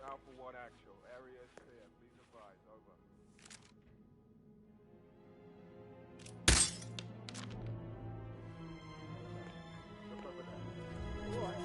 Alpha 1 actual. Area is clear. Please advise. Over. Look over there. All right.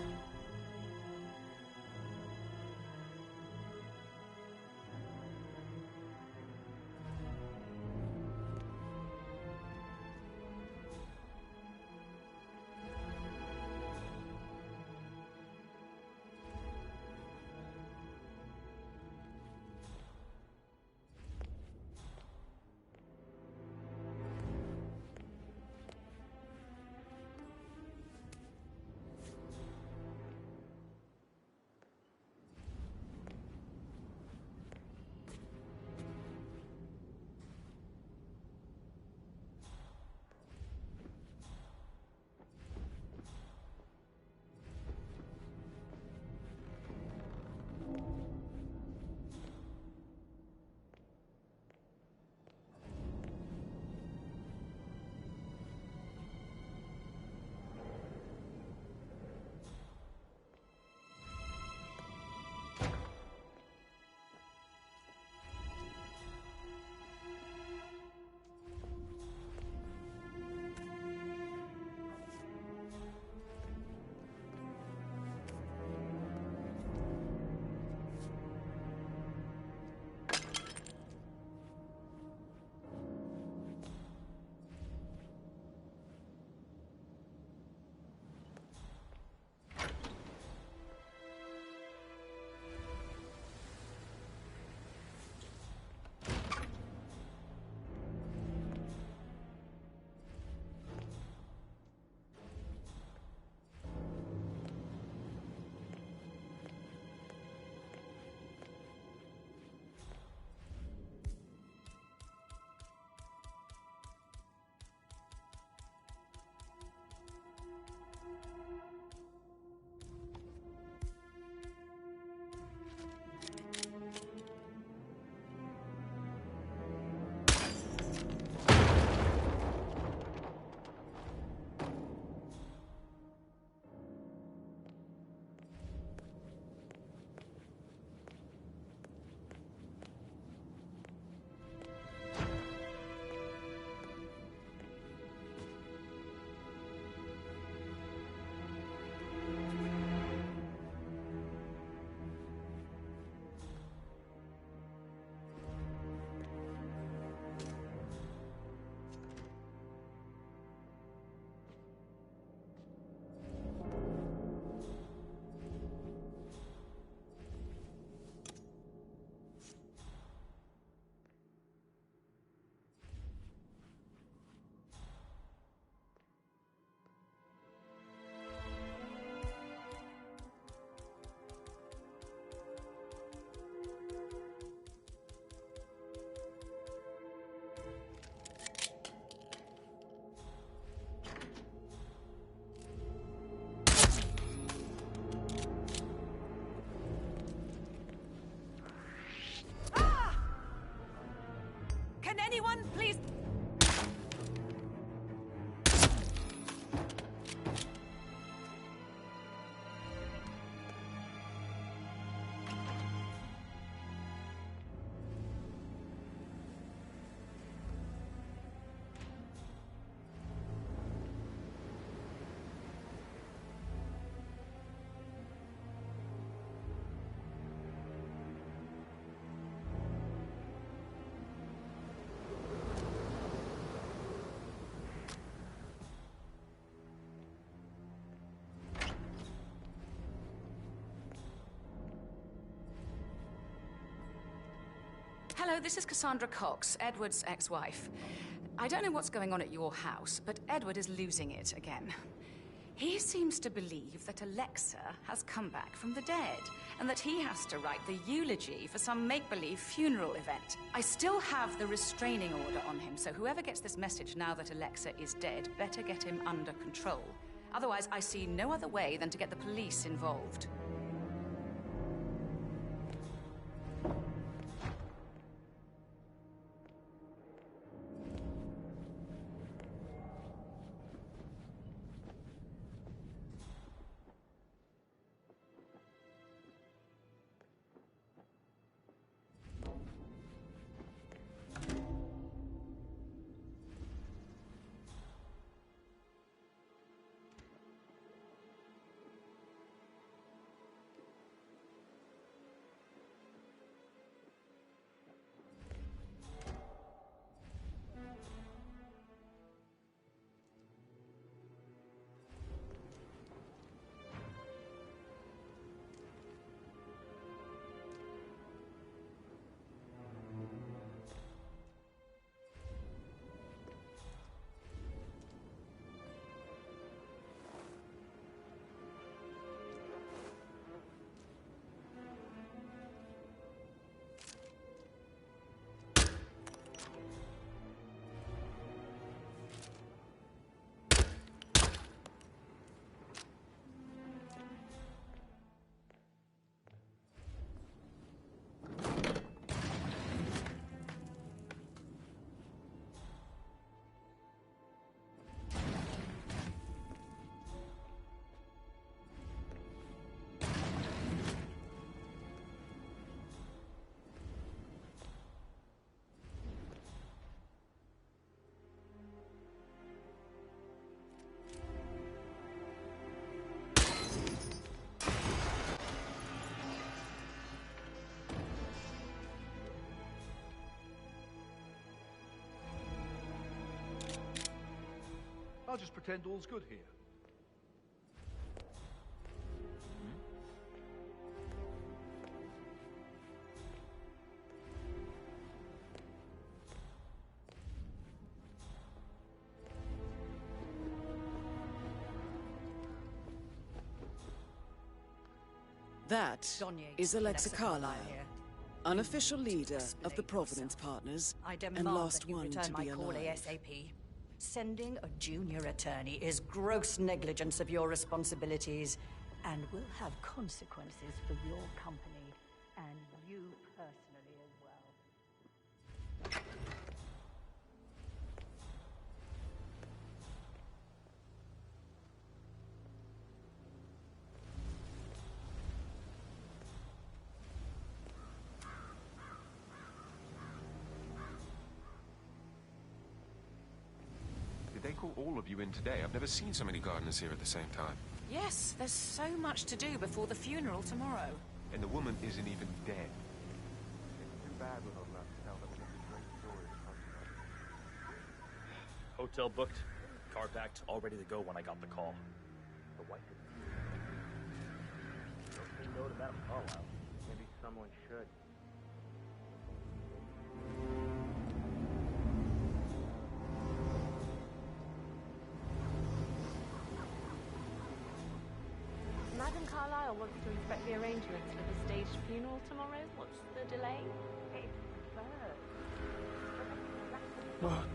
Can anyone please... Hello, this is Cassandra Cox, Edward's ex-wife. I don't know what's going on at your house, but Edward is losing it again. He seems to believe that Alexa has come back from the dead, and that he has to write the eulogy for some make-believe funeral event. I still have the restraining order on him, so whoever gets this message now that Alexa is dead better get him under control. Otherwise, I see no other way than to get the police involved. I'll just pretend all's good here. That is Alexa Carlyle, unofficial leader of the Providence Partners, and last one to be alive. ASAP. Sending a junior attorney is gross negligence of your responsibilities, and will have consequences for your company and you personally as well. Did they call all of you in today? I've never seen so many gardeners here at the same time. Yes, there's so much to do before the funeral tomorrow. And the woman isn't even dead. It's too bad we're not allowed to tell them any of the great stories from tonight. Hotel booked, car packed, all ready to go when I got the call. The wife is... Don't say no to Madame Carlisle. Maybe someone should. Madam Carlisle wants to inspect the arrangements for the staged funeral tomorrow. What's the delay? It's What?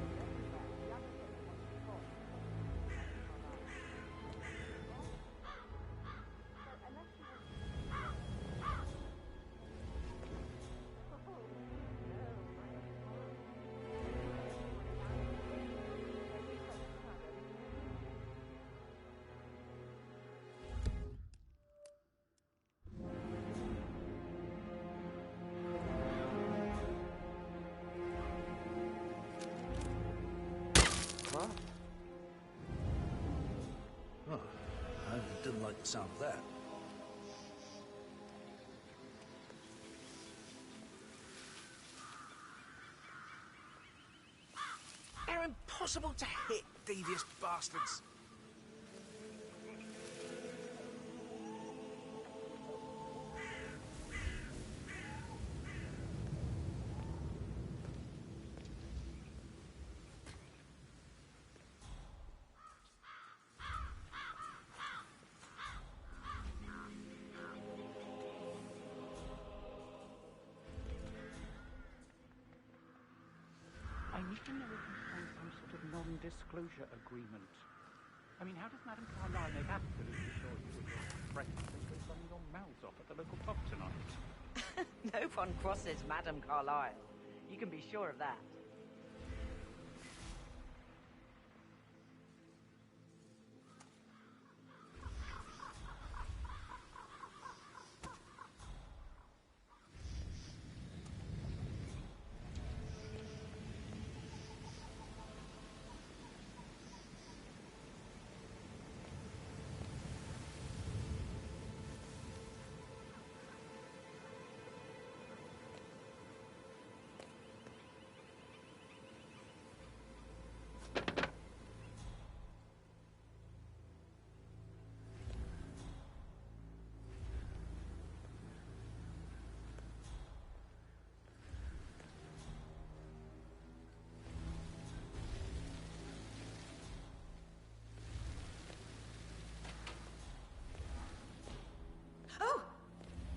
Oh, I didn't like the sound of that. They're impossible to hit, devious bastards. I need to know if you signed some sort of non-disclosure agreement. I mean, how does Madame Carlisle make absolutely sure you and your friends will be running your mouths off at the local pub tonight? No one crosses Madame Carlisle. You can be sure of that.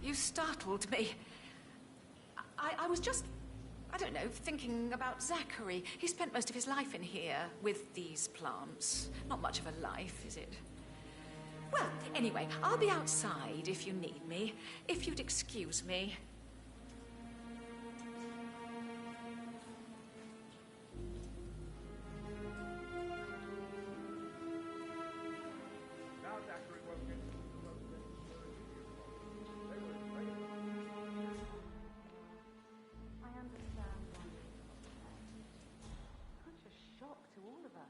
You startled me. I was just, I don't know, thinking about Zachary. He spent most of his life in here with these plants. Not much of a life, is it? Well, anyway, I'll be outside if you need me. If you'd excuse me. Now Zachary won't get into the road. They were afraid of him. I understand why you're upset. Such a shock to all of us.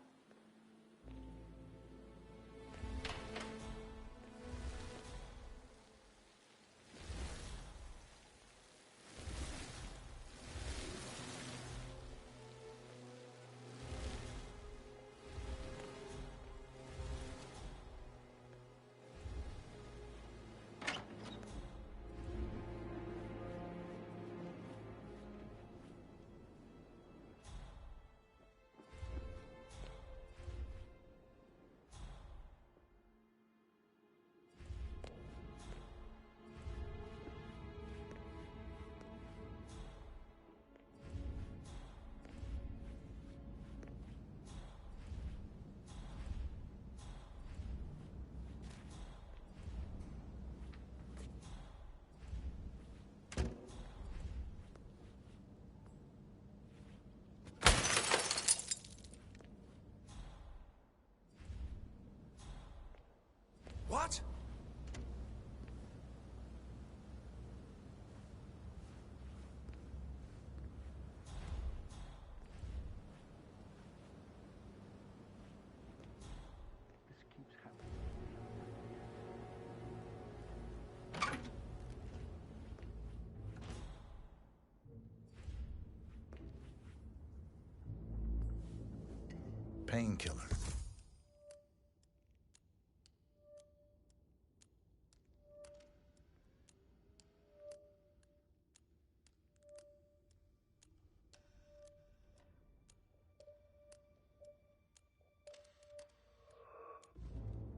painkiller.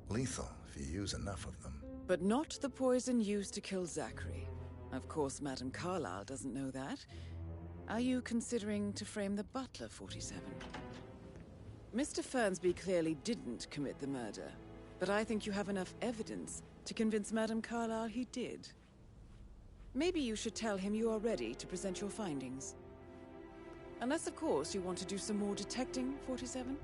Lethal, if you use enough of them. But not the poison used to kill Zachary. Of course, Madame Carlyle doesn't know that. Are you considering to frame the butler, 47? Mr. Fernsby clearly didn't commit the murder, but I think you have enough evidence to convince Madame Carlyle he did. Maybe you should tell him you are ready to present your findings. Unless, of course, you want to do some more detecting, 47?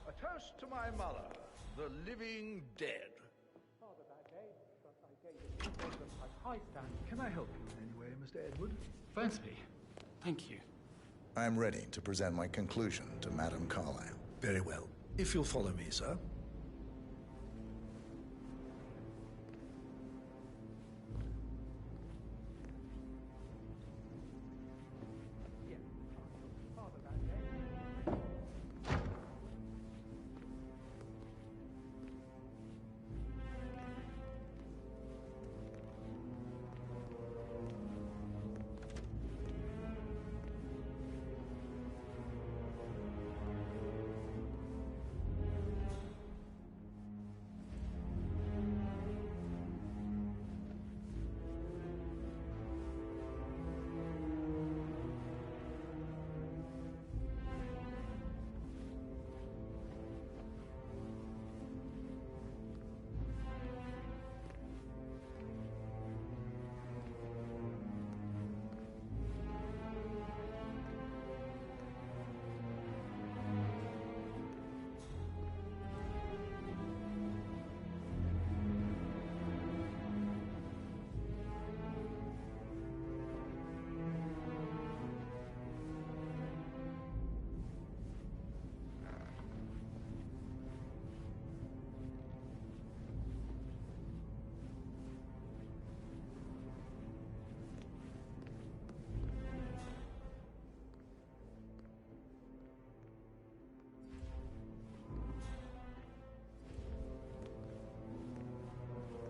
A toast to my mother, the living dead. Can I help you in any way, Mr. Edward? Fernsby, thank you. I am ready to present my conclusion to Madame Carlyle. Very well. If you'll follow me, sir.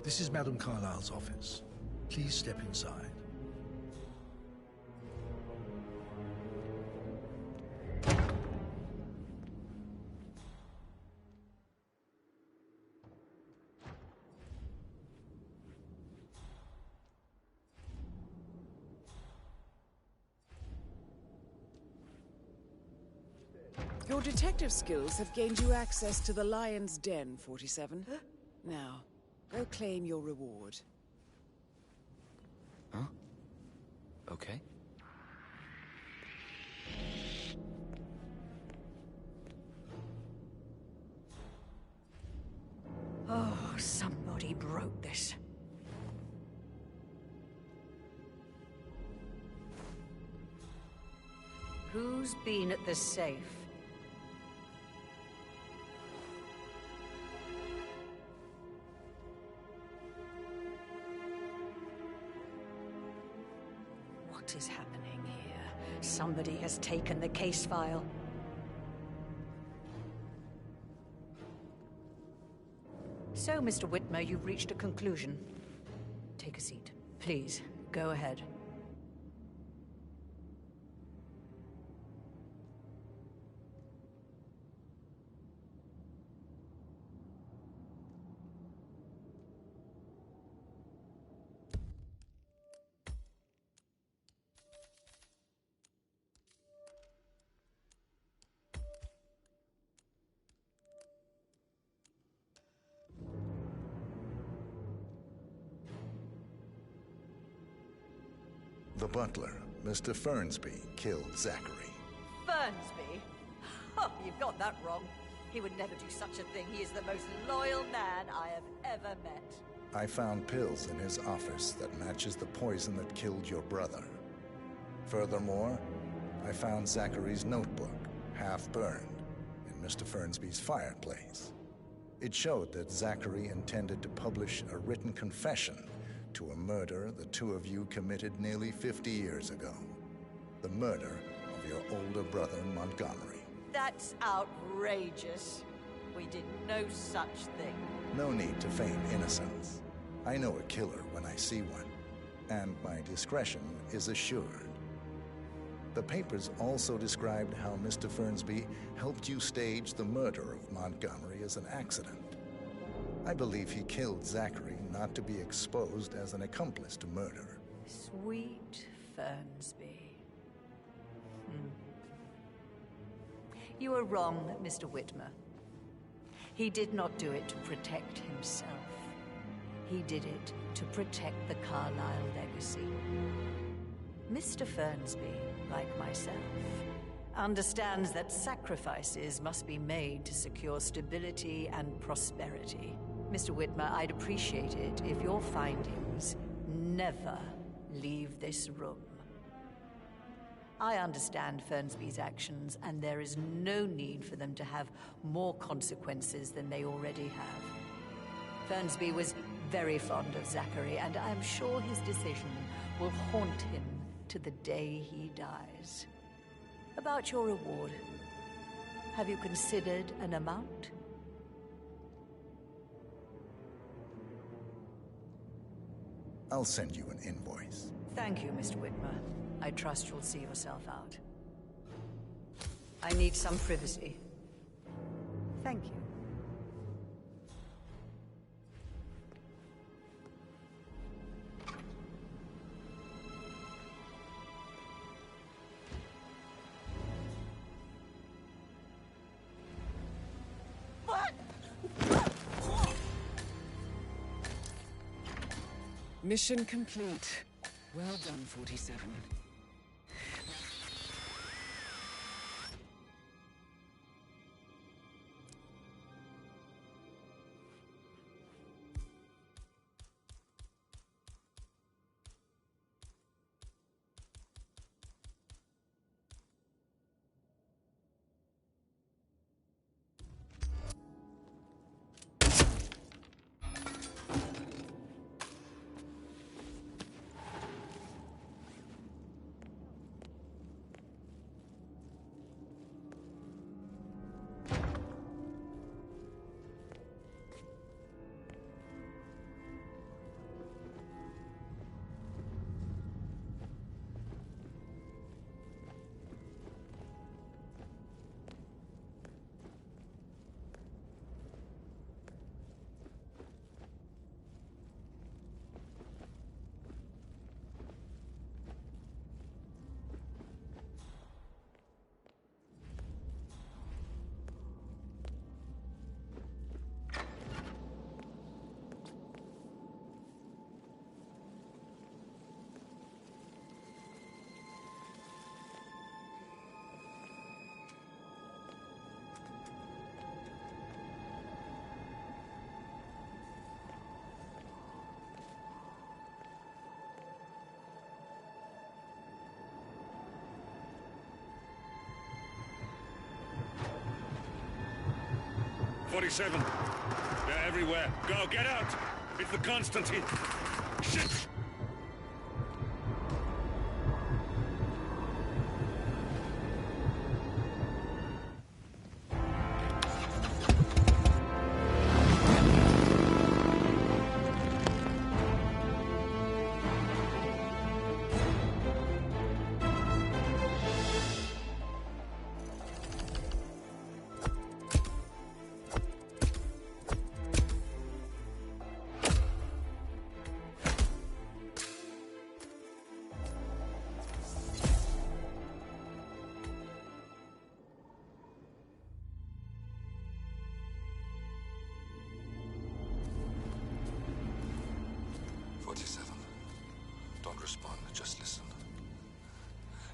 This is Madame Carlyle's office. Please step inside. Your detective skills have gained you access to the Lion's Den, 47. Now, go claim your reward. Huh? Okay. Oh, somebody broke this. Who's been at the safe? What is happening here? Somebody has taken the case file. So, Mr. Whitmer, you've reached a conclusion. Take a seat. Please, go ahead. The butler, Mr. Fernsby, killed Zachary. Fernsby? Oh, you've got that wrong. He would never do such a thing. He is the most loyal man I have ever met. I found pills in his office that matches the poison that killed your brother. Furthermore, I found Zachary's notebook, half burned, in Mr. Fernsby's fireplace. It showed that Zachary intended to publish a written confession to a murder the two of you committed nearly 50 years ago. The murder of your older brother, Montgomery. That's outrageous. We did no such thing. No need to feign innocence. I know a killer when I see one, and my discretion is assured. The papers also described how Mr. Fernsby helped you stage the murder of Montgomery as an accident. I believe he killed Zachary not to be exposed as an accomplice to murder. Sweet Fernsby. You are wrong, Mr. Whitmer. He did not do it to protect himself. He did it to protect the Carlyle legacy. Mr. Fernsby, like myself, understands that sacrifices must be made to secure stability and prosperity. Mr. Whitmer, I'd appreciate it if your findings never leave this room. I understand Fernsby's actions, and there is no need for them to have more consequences than they already have. Fernsby was very fond of Zachary, and I'm sure his decision will haunt him to the day he dies. About your reward, have you considered an amount? I'll send you an invoice. Thank you, Mr. Whitmer. I trust you'll see yourself out. I need some privacy. Thank you. Mission complete. Well done, 47. "47. They're everywhere. Go, get out! It's the Constantine. Shit!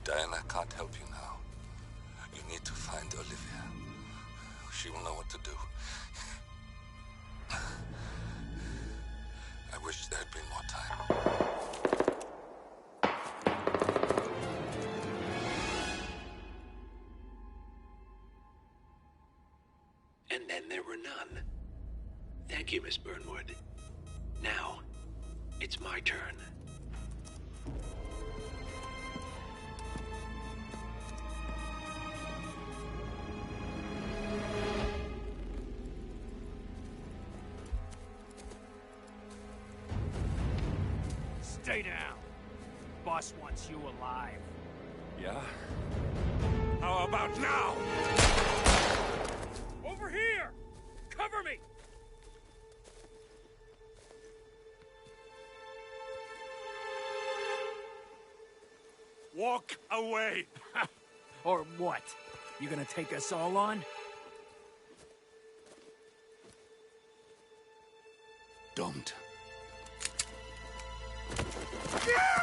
Diana can't help you now. You need to find Olivia. She will know what to do. I wish there had been more time. And then there were none. Thank you, Miss Burnwood. Now, it's my turn. Stay down. Boss wants you alive. Yeah? How about now? Over here! Cover me! Walk away! Or what? You gonna take us all on? Don't.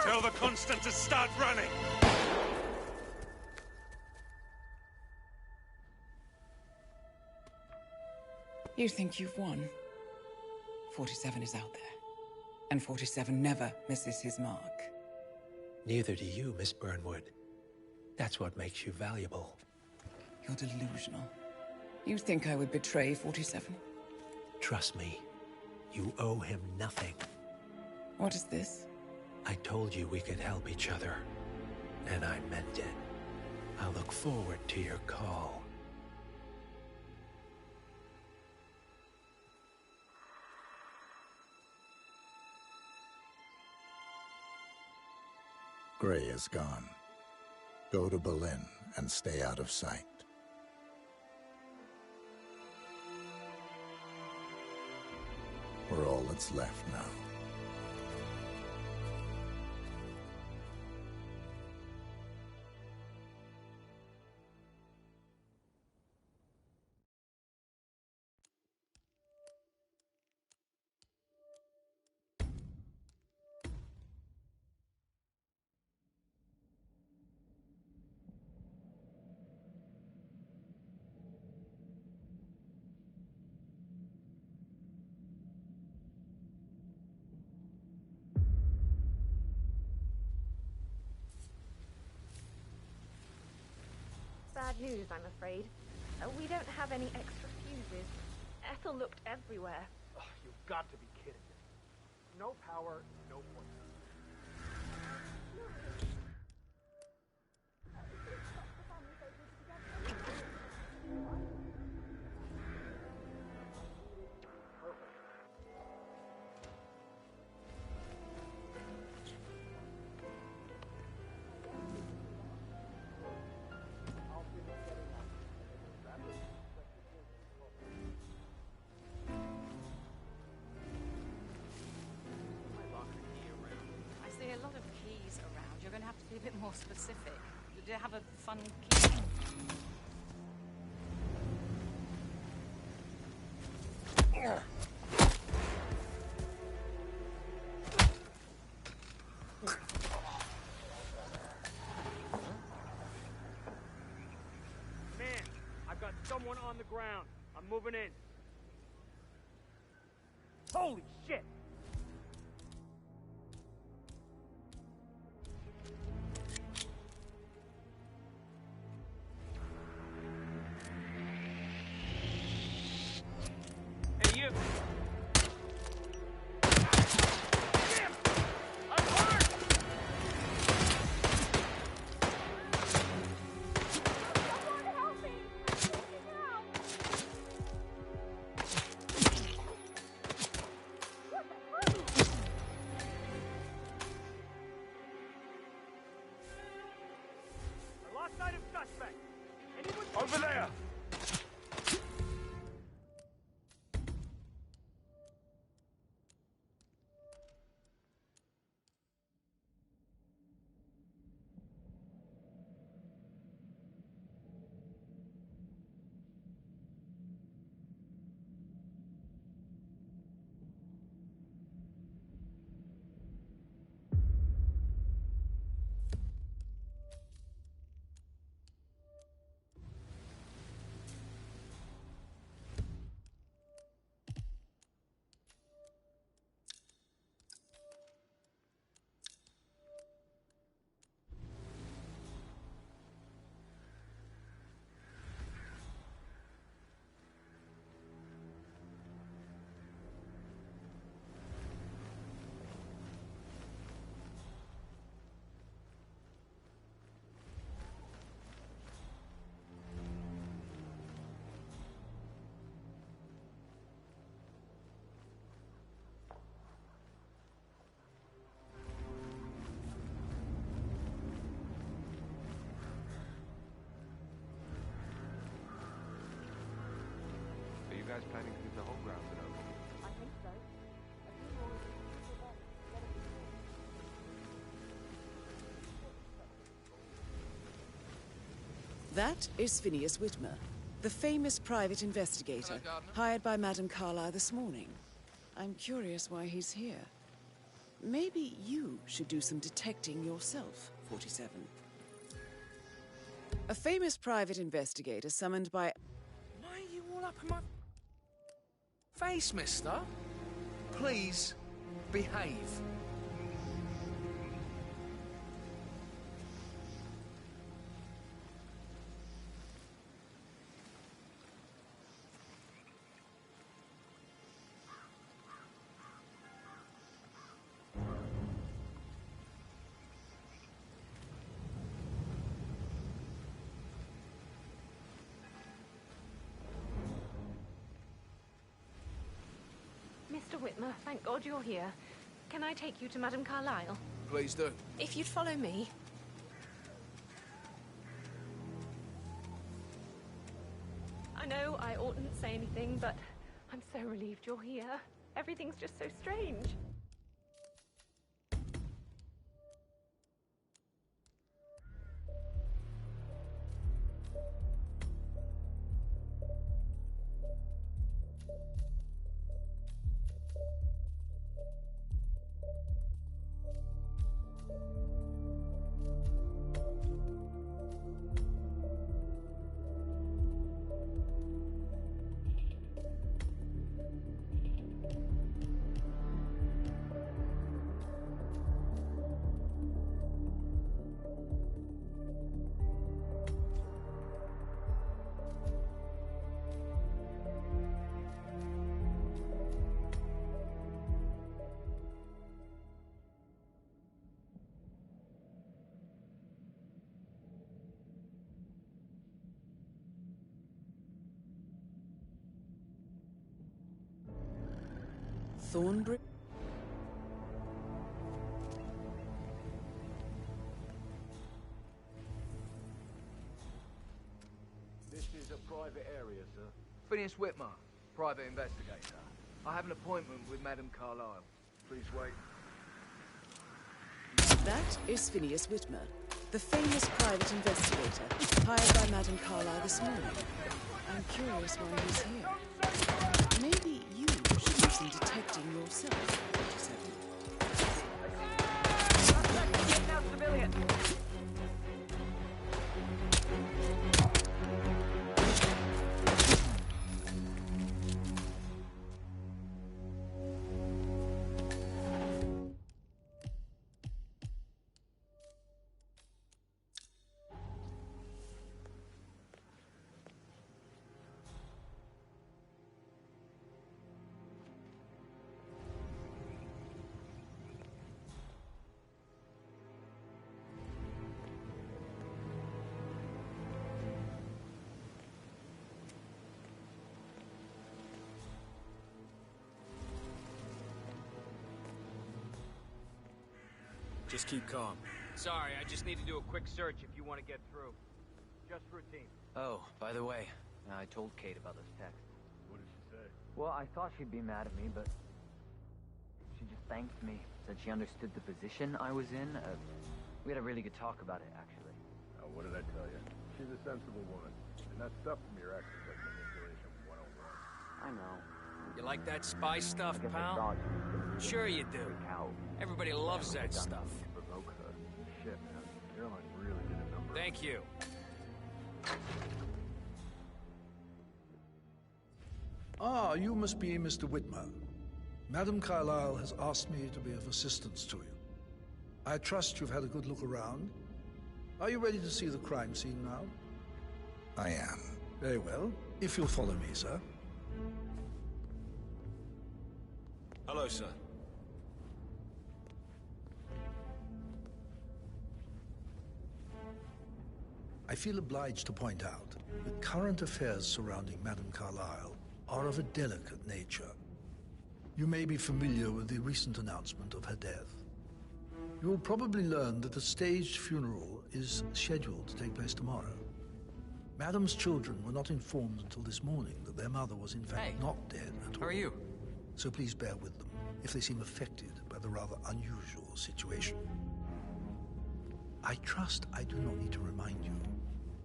Tell the Constant to start running! You think you've won? 47 is out there. And 47 never misses his mark. Neither do you, Miss Burnwood. That's what makes you valuable. You're delusional. You think I would betray 47? Trust me, you owe him nothing. What is this? I told you we could help each other, and I meant it. I'll look forward to your call. Gray is gone. Go to Berlin and stay out of sight. We're all that's left now. Bad news, I'm afraid. We don't have any extra fuses. Ethel looked everywhere. Oh, you've got to be kidding me. No power, no point. Be a bit more specific. Do you have a fun key? Man, I've got someone on the ground. I'm moving in. Holy shit! Over there! guys planning to leave the whole grounds and open? I think so. A few more of these people that get it That is Phineas Whitmer, the famous private investigator hired by Madame Carlyle this morning. I'm curious why he's here. Maybe you should do some detecting yourself, 47. A famous private investigator summoned by... Why are you all up in my face, mister? Please, behave. Mr. Whitmer, thank God you're here. Can I take you to Madame Carlyle? Please do. If you'd follow me. I know I oughtn't say anything, but I'm so relieved you're here. Everything's just so strange. Thornbury? This is a private area, sir. Phineas Whitmer, private investigator. I have an appointment with Madame Carlyle. Please wait. That is Phineas Whitmer, the famous private investigator hired by Madame Carlyle this morning. I'm curious why he's here. Maybe you should do some detecting yourself, 47. Now, civilian! Just keep calm. Sorry, I just need to do a quick search if you want to get through. Just routine. Oh, by the way, I told Kate about this text. What did she say? Well, I thought she'd be mad at me, but she just thanked me, said she understood the position I was in. We had a really good talk about it, actually. Oh, what did I tell you? She's a sensible woman. And that stuff from your ex is like manipulation 101. I know. You like that spy stuff, pal? Sure you do. Everybody loves that stuff. Provoke her. Shit, man. Airline really did a number. Thank you. Ah, you must be Mr. Whitmer. Madame Carlyle has asked me to be of assistance to you. I trust you've had a good look around. Are you ready to see the crime scene now? I am. Very well. If you'll follow me, sir. Hello, sir. I feel obliged to point out that current affairs surrounding Madame Carlyle are of a delicate nature. You may be familiar with the recent announcement of her death. You will probably learn that a staged funeral is scheduled to take place tomorrow. Madam's children were not informed until this morning that their mother was in fact not dead at all. How are you? So please bear with them if they seem affected by the rather unusual situation. I trust I do not need to remind you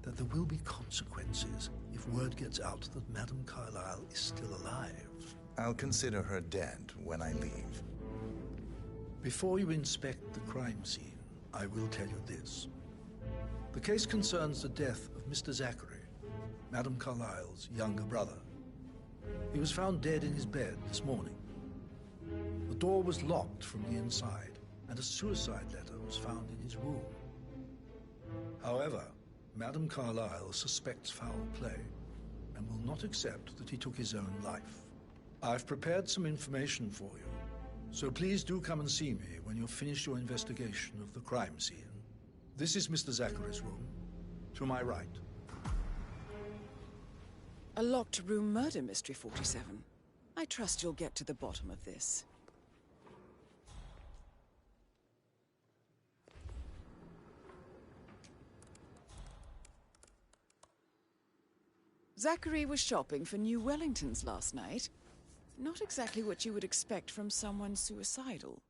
that there will be consequences if word gets out that Madame Carlyle is still alive. I'll consider her dead when I leave. Before you inspect the crime scene, I will tell you this. The case concerns the death of Mr. Zachary, Madame Carlyle's younger brother. He was found dead in his bed this morning. The door was locked from the inside, and a suicide letter was found in his room. However, Madame Carlyle suspects foul play and will not accept that he took his own life. I've prepared some information for you, so please do come and see me when you've finished your investigation of the crime scene. This is Mr. Zachary's room, to my right. A locked room murder mystery, 47. I trust you'll get to the bottom of this. Zachary was shopping for new Wellingtons last night. Not exactly what you would expect from someone suicidal.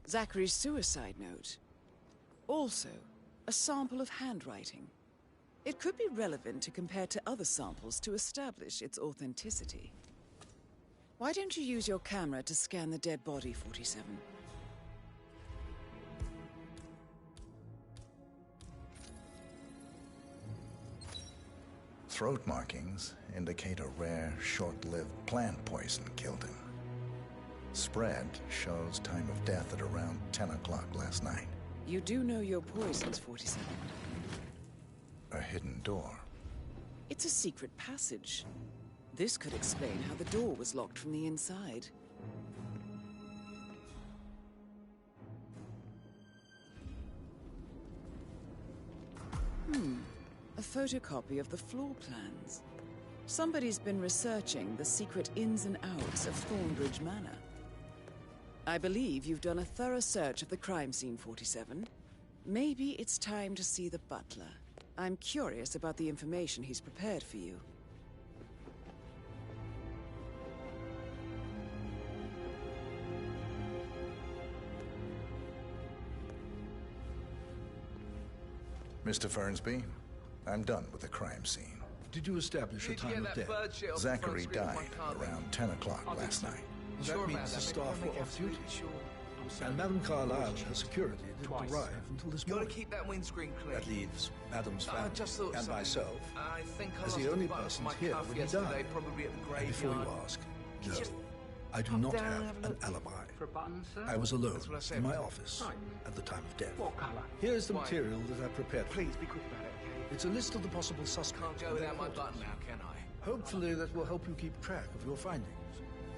Zachary's suicide note. Also, a sample of handwriting. It could be relevant to compare to other samples to establish its authenticity. Why don't you use your camera to scan the dead body, 47? Throat markings indicate a rare, short-lived plant poison killed him. Spread shows time of death at around 10 o'clock last night. You do know your poisons, 47. A hidden door. It's a secret passage. This could explain how the door was locked from the inside. A photocopy of the floor plans. Somebody's been researching the secret ins and outs of Thornbridge Manor. I believe you've done a thorough search of the crime scene, 47. Maybe it's time to see the butler. I'm curious about the information he's prepared for you. Mr. Fernsby, I'm done with the crime scene. Did you establish a time of death? Zachary died around 10 o'clock last night. That means the staff were off duty. And Madame Carlyle and her security didn't arrive until this morning. Gotta keep that windscreen clean. That leaves Madame's family and myself I think I as lost the only the button persons my here cuff when he yesterday, died. probably at the And before you graveyard. ask, no, I do not have an alibi. For a button, sir? I was alone That's what I said. in my office Right. at the time of death. What colour? Here is the White. material that I prepared for you. Please be quick about it, okay? It's a list of the possible suspects. Can't go and their without my photos. button now, can I? Hopefully that will help you keep track of your findings.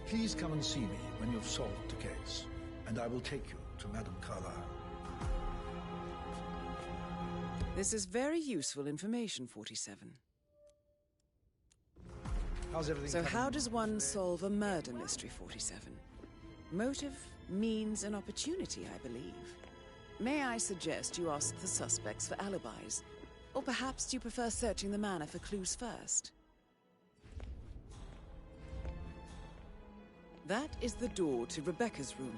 Please come and see me when you've solved the case, and I will take you to Madame Carlyle. This is very useful information, 47. How's everything So coming how along? does one solve a murder mystery, 47? Motive, means, and opportunity, I believe. May I suggest you ask the suspects for alibis? Or perhaps you prefer searching the manor for clues first? That is the door to Rebecca's room.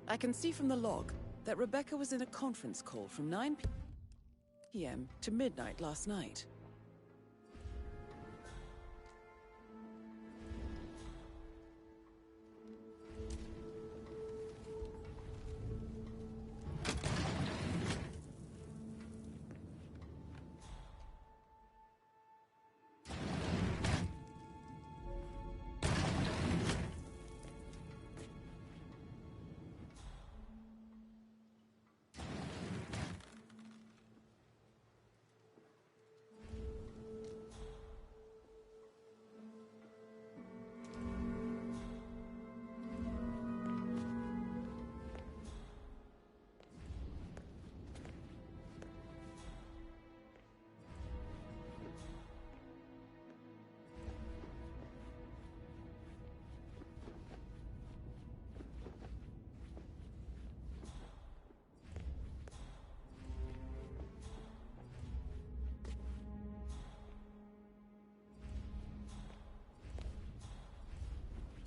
I can see from the log that Rebecca was in a conference call from 9 p.m. to midnight last night.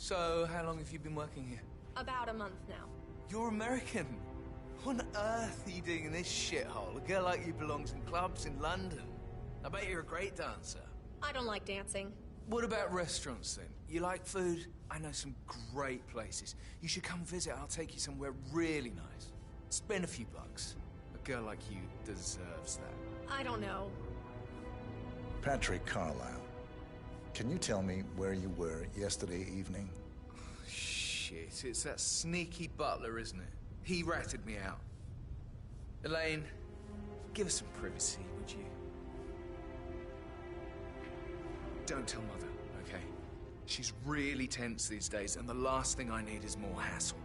So, how long have you been working here? About a month now. You're American. What on earth are you doing in this shithole? A girl like you belongs in clubs in London. I bet you're a great dancer. I don't like dancing. What about restaurants, then? You like food? I know some great places. You should come visit. I'll take you somewhere really nice. Spend a few bucks. A girl like you deserves that. I don't know. Patrick Carlisle, can you tell me where you were yesterday evening? Shit, it's that sneaky butler, isn't it? He ratted me out. Elaine, give us some privacy, would you? Don't tell Mother, okay? She's really tense these days, and the last thing I need is more hassle.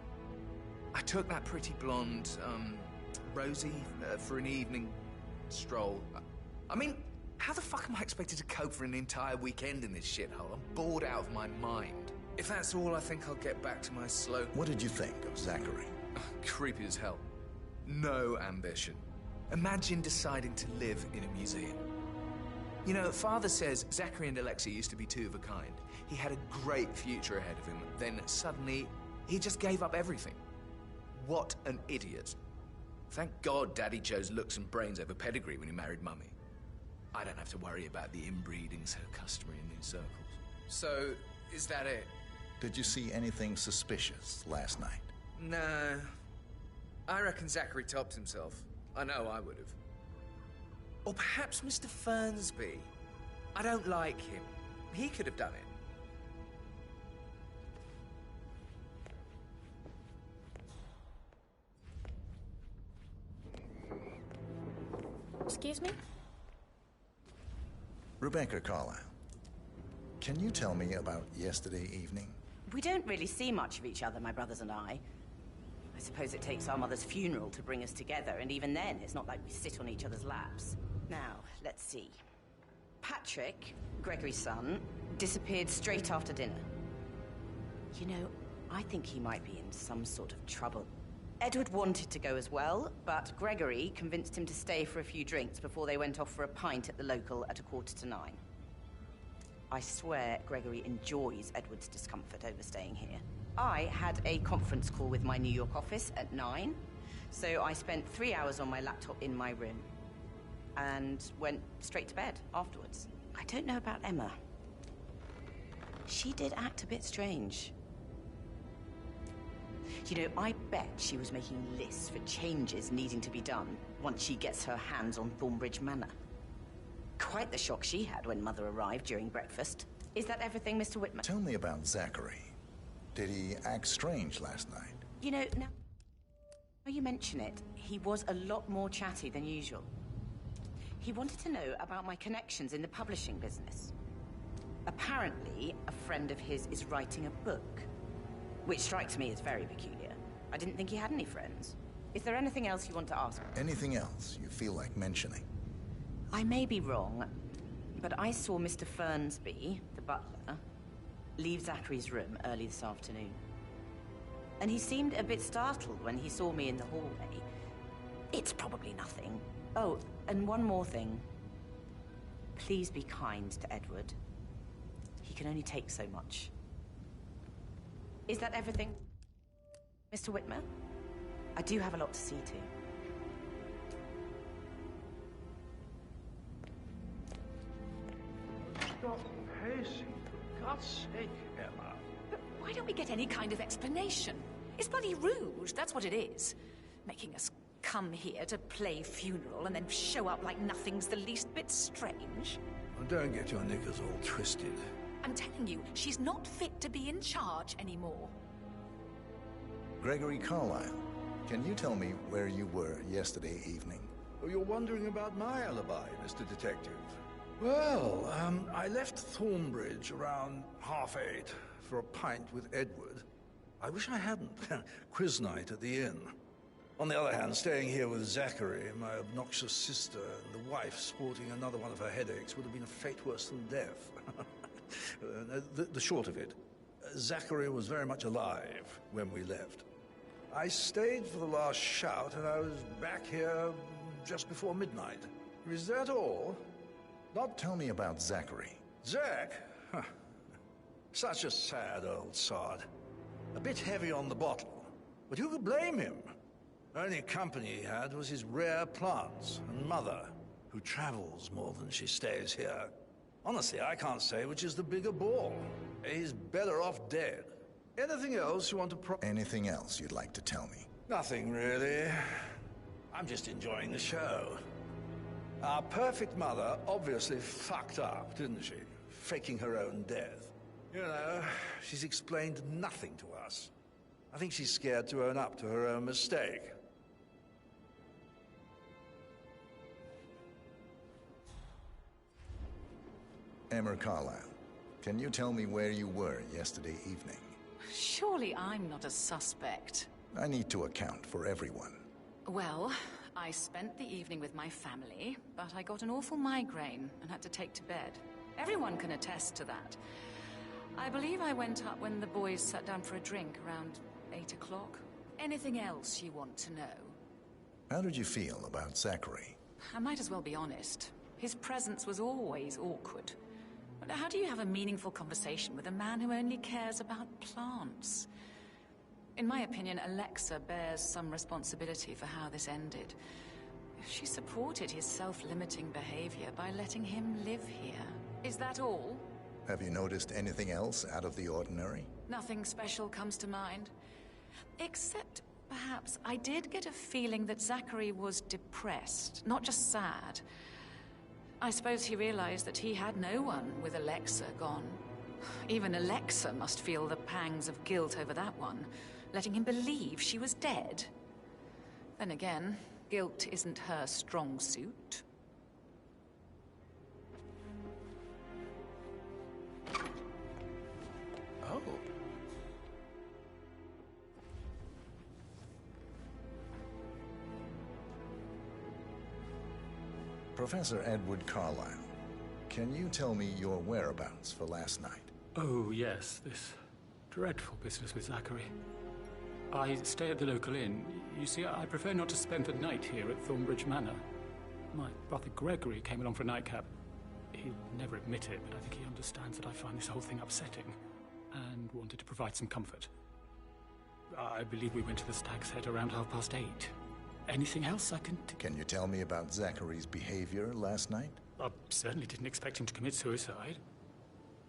I took that pretty blonde, Rosie, for an evening stroll. I mean, how the fuck am I expected to cope for an entire weekend in this shithole? I'm bored out of my mind. If that's all, I think I'll get back to my slow... What did you think of Zachary? Creepy as hell. No ambition. Imagine deciding to live in a museum. You know, Father says Zachary and Alexia used to be two of a kind. He had a great future ahead of him. Then suddenly, he just gave up everything. What an idiot. Thank God Daddy chose looks and brains over pedigree when he married Mummy. I don't have to worry about the inbreeding so customary in these circles. So, is that it? Did you see anything suspicious last night? No. I reckon Zachary topped himself. I know I would have. Or perhaps Mr. Fernsby. I don't like him. He could have done it. Excuse me? Rebecca Carlisle, can you tell me about yesterday evening? We don't really see much of each other, my brothers and I. I suppose it takes our mother's funeral to bring us together, and even then, it's not like we sit on each other's laps. Now, let's see. Patrick, Gregory's son, disappeared straight after dinner. You know, I think he might be in some sort of trouble. Edward wanted to go as well, but Gregory convinced him to stay for a few drinks before they went off for a pint at the local at 9:15. I swear Gregory enjoys Edward's discomfort over staying here. I had a conference call with my New York office at 9, so I spent 3 hours on my laptop in my room and went straight to bed afterwards. I don't know about Emma. She did act a bit strange. You know, I bet she was making lists for changes needing to be done once she gets her hands on Thornbridge Manor. Quite the shock she had when Mother arrived during breakfast. Is that everything, Mr. Whitman? Tell me about Zachary. Did he act strange last night? You know, now you mention it, he was a lot more chatty than usual. He wanted to know about my connections in the publishing business. Apparently, a friend of his is writing a book, which strikes me as very peculiar. I didn't think he had any friends. Is there anything else you want to ask? Anything else you feel like mentioning? I may be wrong, but I saw Mr. Fernsby, the butler, leave Zachary's room early this afternoon. And he seemed a bit startled when he saw me in the hallway. It's probably nothing. Oh, and one more thing. Please be kind to Edward. He can only take so much. Is that everything, Mr. Whitmer? I do have a lot to see to. Stop pacing, for God's sake, Emma. But why don't we get any kind of explanation? It's bloody rude, that's what it is. Making us come here to play funeral and then show up like nothing's the least bit strange. Well, don't get your knickers all twisted. I'm telling you, she's not fit to be in charge anymore. Gregory Carlisle, can you tell me where you were yesterday evening? Oh, you're wondering about my alibi, Mr. Detective. Well, I left Thornbridge around 8:30 for a pint with Edward. I wish I hadn't. Quiz night at the inn. On the other hand, staying here with Zachary, my obnoxious sister, and the wife sporting another one of her headaches would have been a fate worse than death. The short of it, Zachary was very much alive when we left. I stayed for the last shout, and I was back here just before midnight. Is that all? Tell me about Zachary. Zach? Huh. Such a sad old sod. A bit heavy on the bottle, but who could blame him? Only company he had was his rare plants and mother, who travels more than she stays here. Honestly, I can't say which is the bigger ball. He's better off dead. Anything else you want to Anything else you'd like to tell me? Nothing, really. I'm just enjoying the show. Our perfect mother obviously fucked up, didn't she? Faking her own death. You know, she's explained nothing to us. I think she's scared to own up to her own mistake. Emma Carlisle, can you tell me where you were yesterday evening? Surely I'm not a suspect. I need to account for everyone. Well, I spent the evening with my family, but I got an awful migraine and had to take to bed. Everyone can attest to that. I believe I went up when the boys sat down for a drink around 8 o'clock. Anything else you want to know? How did you feel about Zachary? I might as well be honest. His presence was always awkward. But how do you have a meaningful conversation with a man who only cares about plants? In my opinion, Alexa bears some responsibility for how this ended. She supported his self-limiting behavior by letting him live here. Is that all? Have you noticed anything else out of the ordinary? Nothing special comes to mind. Except, perhaps, I did get a feeling that Zachary was depressed, not just sad. I suppose he realized that he had no one with Alexa gone. Even Alexa must feel the pangs of guilt over that one, letting him believe she was dead. Then again, guilt isn't her strong suit. Oh. Professor Edward Carlisle, can you tell me your whereabouts for last night? Oh, yes, this dreadful business with Zachary. I stay at the local inn. You see, I prefer not to spend the night here at Thornbridge Manor. My brother Gregory came along for a nightcap. He'll never admit it, but I think he understands that I find this whole thing upsetting and wanted to provide some comfort. I believe we went to the Stag's Head around 8:30. Anything else I can... Can you tell me about Zachary's behavior last night? I certainly didn't expect him to commit suicide.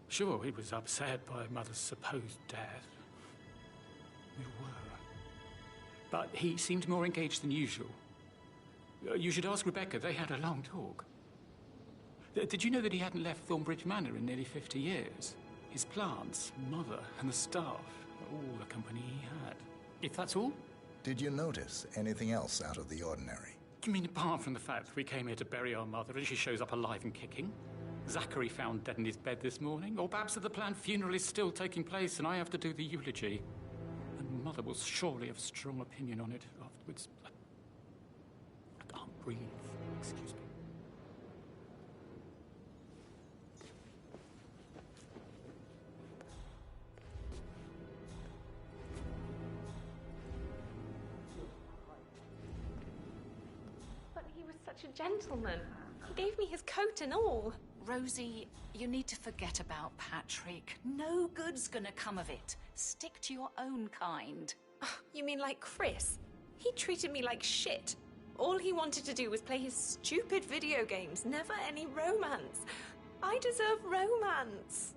Sure, he was upset by Mother's supposed death. We were. But he seemed more engaged than usual. You should ask Rebecca. They had a long talk. Did you know that he hadn't left Thornbridge Manor in nearly 50 years? His plants, Mother, and the staff, all the company he had. If that's all? Did you notice anything else out of the ordinary? You mean apart from the fact that we came here to bury our mother and she shows up alive and kicking? Zachary found dead in his bed this morning? Or perhaps that the planned funeral is still taking place and I have to do the eulogy? And Mother will surely have a strong opinion on it afterwards. I can't breathe. Excuse me. Such a gentleman. He gave me his coat and all. Rosie, you need to forget about Patrick. No good's gonna come of it. Stick to your own kind. You mean like Chris? He treated me like shit. All he wanted to do was play his stupid video games, never any romance. I deserve romance.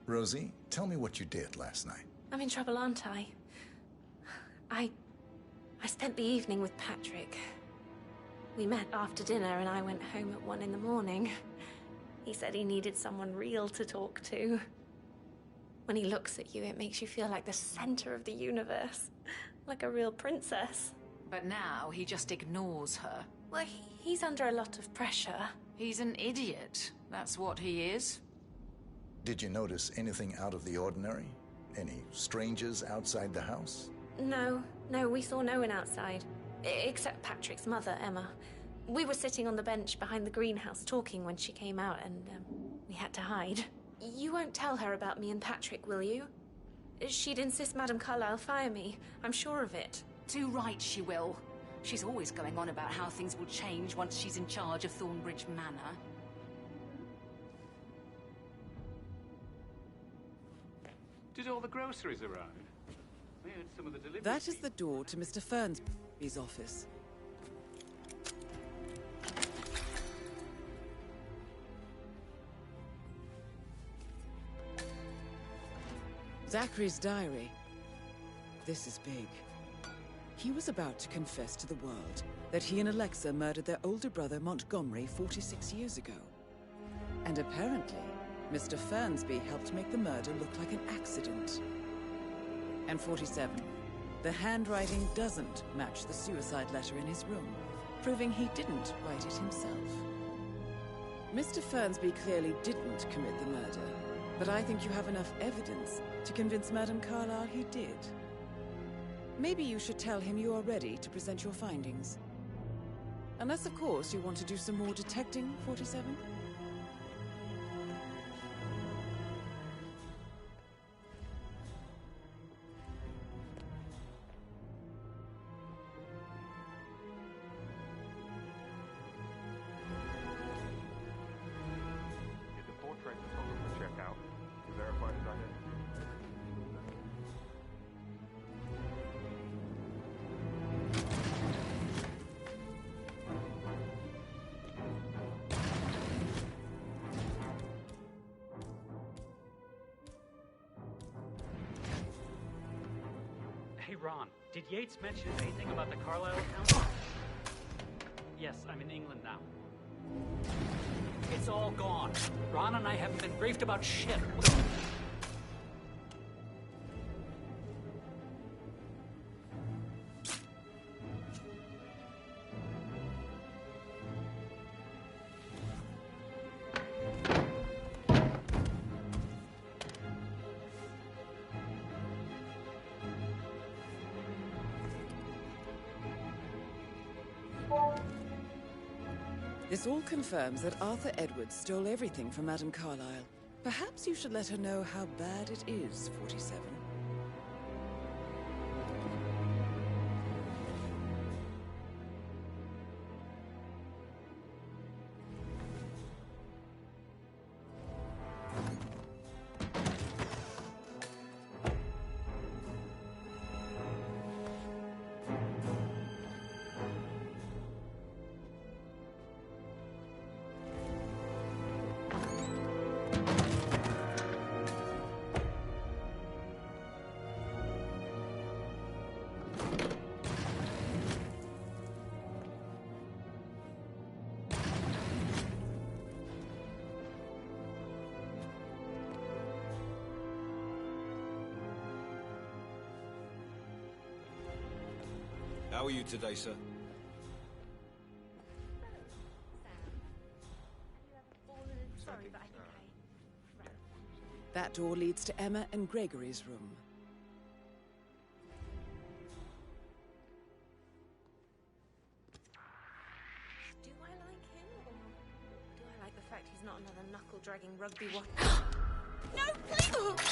Rosie, tell me what you did last night. I'm in trouble, aren't I? I spent the evening with Patrick. We met after dinner and I went home at 1 in the morning. He said he needed someone real to talk to. When he looks at you, it makes you feel like the center of the universe. Like a real princess. But now he just ignores her. Well, he's under a lot of pressure. He's an idiot. That's what he is. Did you notice anything out of the ordinary? Any strangers outside the house? No, we saw no one outside. Except Patrick's mother, Emma. We were sitting on the bench behind the greenhouse talking when she came out and we had to hide. You won't tell her about me and Patrick, will you? She'd insist Madame Carlisle fire me. I'm sure of it. Too right she will. She's always going on about how things will change once she's in charge of Thornbridge Manor. Did all the groceries arrive? We had some of the deliveries. That is the door to Mr. Fernsby's office. Zachary's diary. This is big. He was about to confess to the world that he and Alexa murdered their older brother Montgomery 46 years ago. And apparently, Mr. Fernsby helped make the murder look like an accident. And 47. The handwriting doesn't match the suicide letter in his room, proving he didn't write it himself. Mr. Fernsby clearly didn't commit the murder, but I think you have enough evidence to convince Madame Carlyle he did. Maybe you should tell him you are ready to present your findings. Unless, of course, you want to do some more detecting, 47? Did the portrait photographer check out to verify his identity? Hey, Ron, did Yates mention anything about the Carlyle account? Yes, I'm in England now. It's all gone. Ron and I haven't been briefed about shit. This all confirms that Arthur Edwards stole everything from Madame Carlyle. Perhaps you should let her know how bad it is, 47. How are you today, sir? Sorry, but I think That door leads to Emma and Gregory's room. Do I like him, or do I like the fact he's not another knuckle-dragging rugby one? No, please!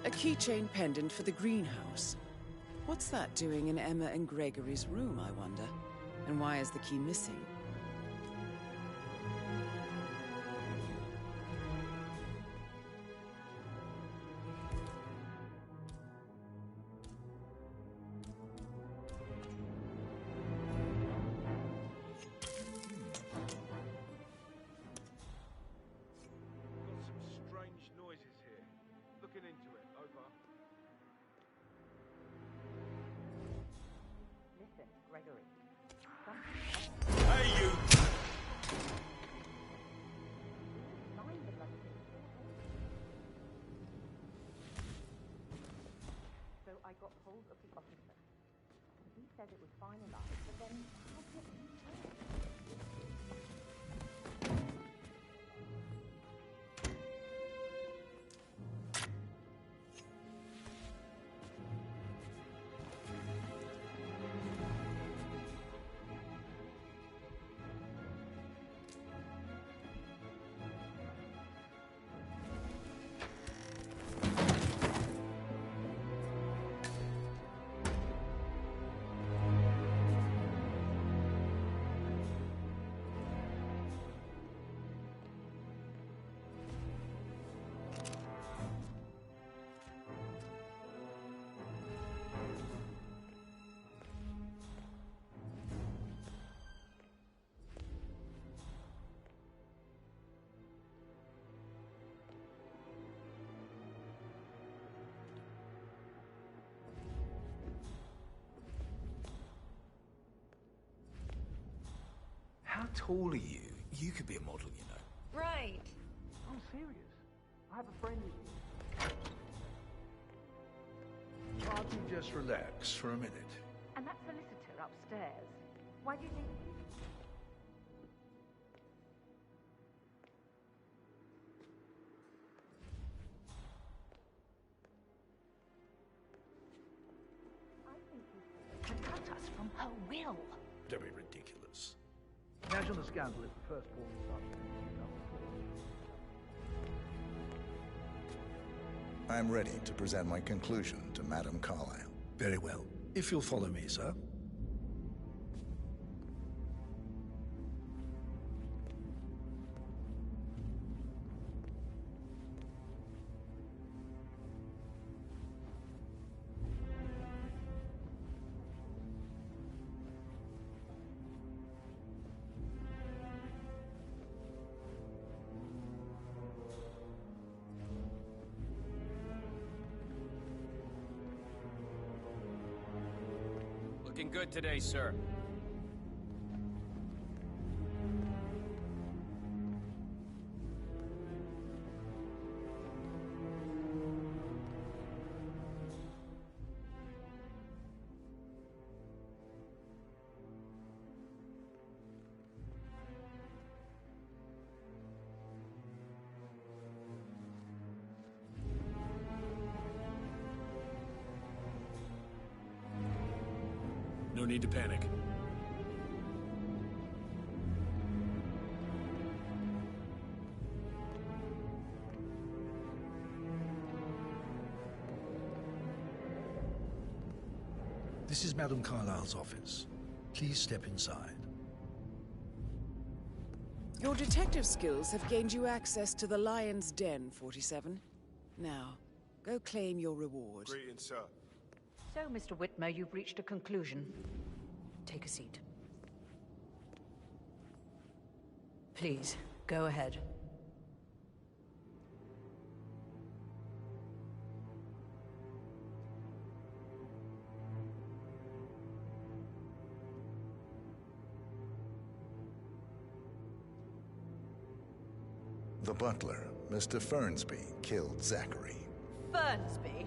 A keychain pendant for the greenhouse. What's that doing in Emma and Gregory's room, I wonder? And why is the key missing? Got some strange noises here. Looking into it. Over. Listen, Gregory. Hey, you! Find the bloody thing. So I got hold of the officer. He said it was fine enough, but then how could he tell? tall are you? You could be a model, you know. Right. I'm serious. I have a friend who... Can't you just relax for a minute? And that solicitor upstairs. Why do you think... to cut us from her will. Don't be ridiculous. Imagine the scandal if the first born son I'm ready to present my conclusion to Madame Carlyle. Very well. If you'll follow me, sir. Looking good today, sir. No need to panic. This is Madame Carlyle's office. Please step inside. Your detective skills have gained you access to the Lion's Den, 47. Now, go claim your reward. Greetings, sir. So, Mr. Whitmer, you've reached a conclusion. Take a seat. Please, go ahead. The butler, Mr. Fernsby, killed Zachary. Fernsby?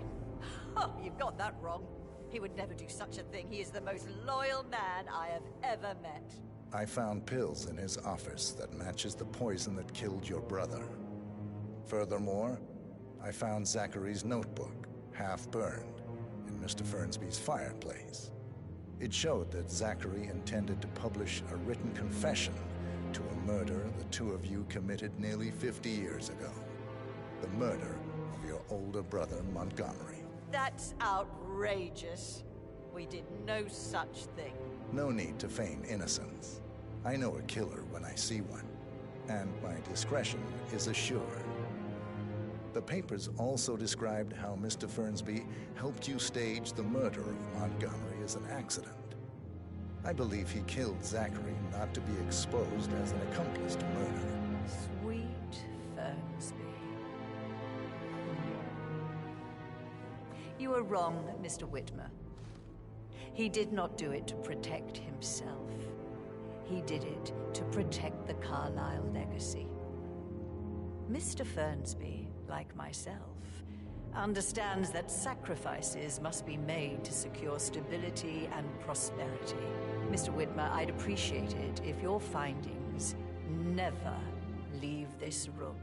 Oh, you've got that wrong. He would never do such a thing. He is the most loyal man I have ever met. I found pills in his office that matches the poison that killed your brother. Furthermore, I found Zachary's notebook, half burned, in Mr. Fernsby's fireplace. It showed that Zachary intended to publish a written confession to a murder the two of you committed nearly 50 years ago. The murder of your older brother, Montgomery. That's outrageous. We did no such thing. No need to feign innocence. I know a killer when I see one, and my discretion is assured. The papers also described how Mr. Fernsby helped you stage the murder of Montgomery as an accident. I believe he killed Zachary not to be exposed as an accomplice to murder. Sweet Fernsby. You are wrong, Mr. Whitmer. He did not do it to protect himself. He did it to protect the Carlyle legacy. Mr. Fernsby, like myself, understands that sacrifices must be made to secure stability and prosperity. Mr. Whitmer, I'd appreciate it if your findings never leave this room.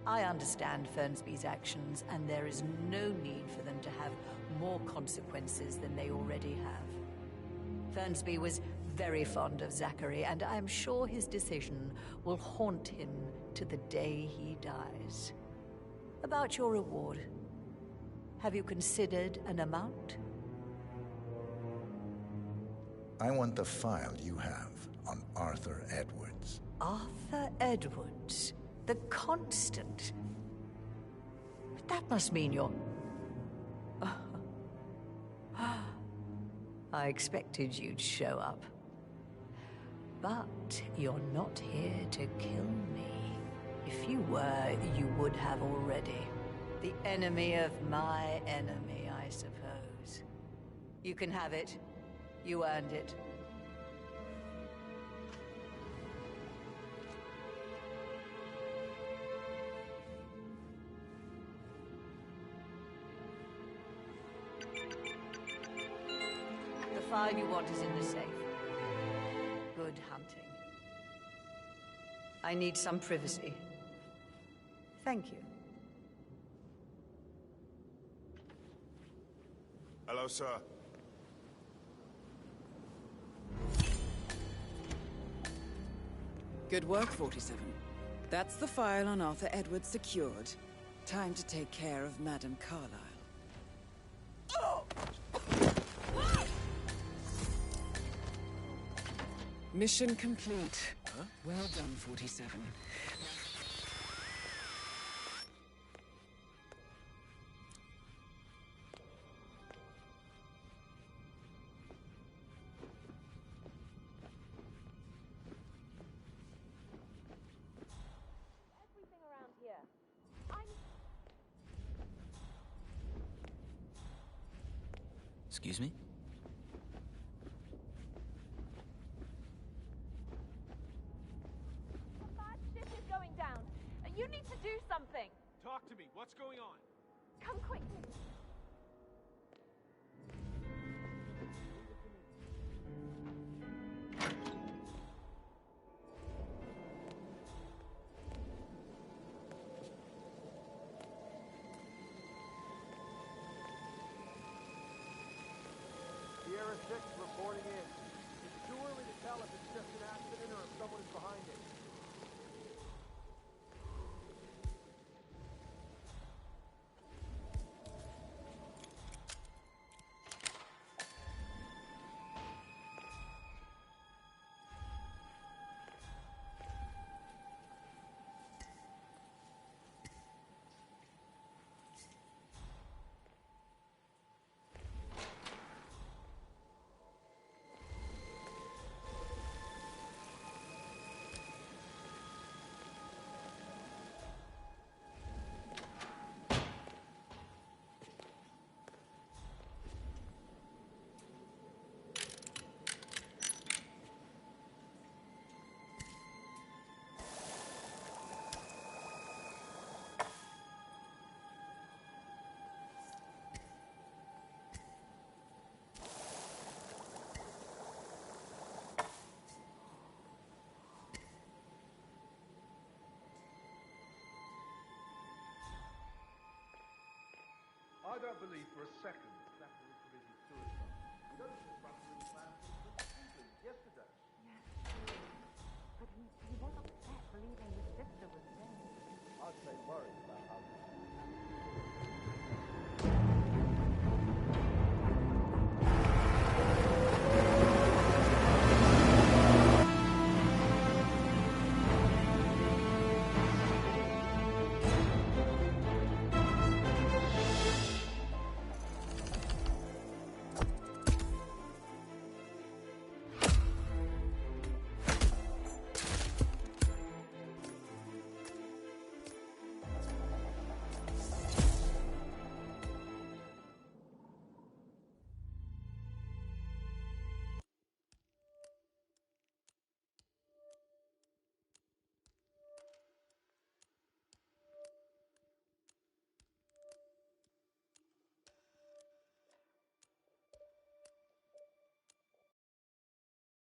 I understand Fernsby's actions, and there is no need for them to have more consequences than they already have. Fernsby was very fond of Zachary, and I'm sure his decision will haunt him to the day he dies. About your reward, have you considered an amount? I want the file you have on Arthur Edwards. Arthur Edwards? The Constant? But that must mean you're... I expected you'd show up. But you're not here to kill me. If you were, you would have already. The enemy of my enemy, I suppose. You can have it. You earned it. file you want is in the safe. Good hunting. I need some privacy. Thank you. Hello, sir. Good work, 47. That's the file on Arthur Edwards secured. Time to take care of Madame Carlyle. Mission complete. Huh? Well done, 47. Excuse me? Bad shit is going down. You need to do something. Talk to me. What's going on? Come quickly. Sierra 6 reporting in. It's too early to tell if it's just an accident or if someone is behind it. I don't believe for a second that Zachary committed suicide. You know this brother in plans from England yesterday. Yes, but he was upset believing his sister was dead. I'd say worried.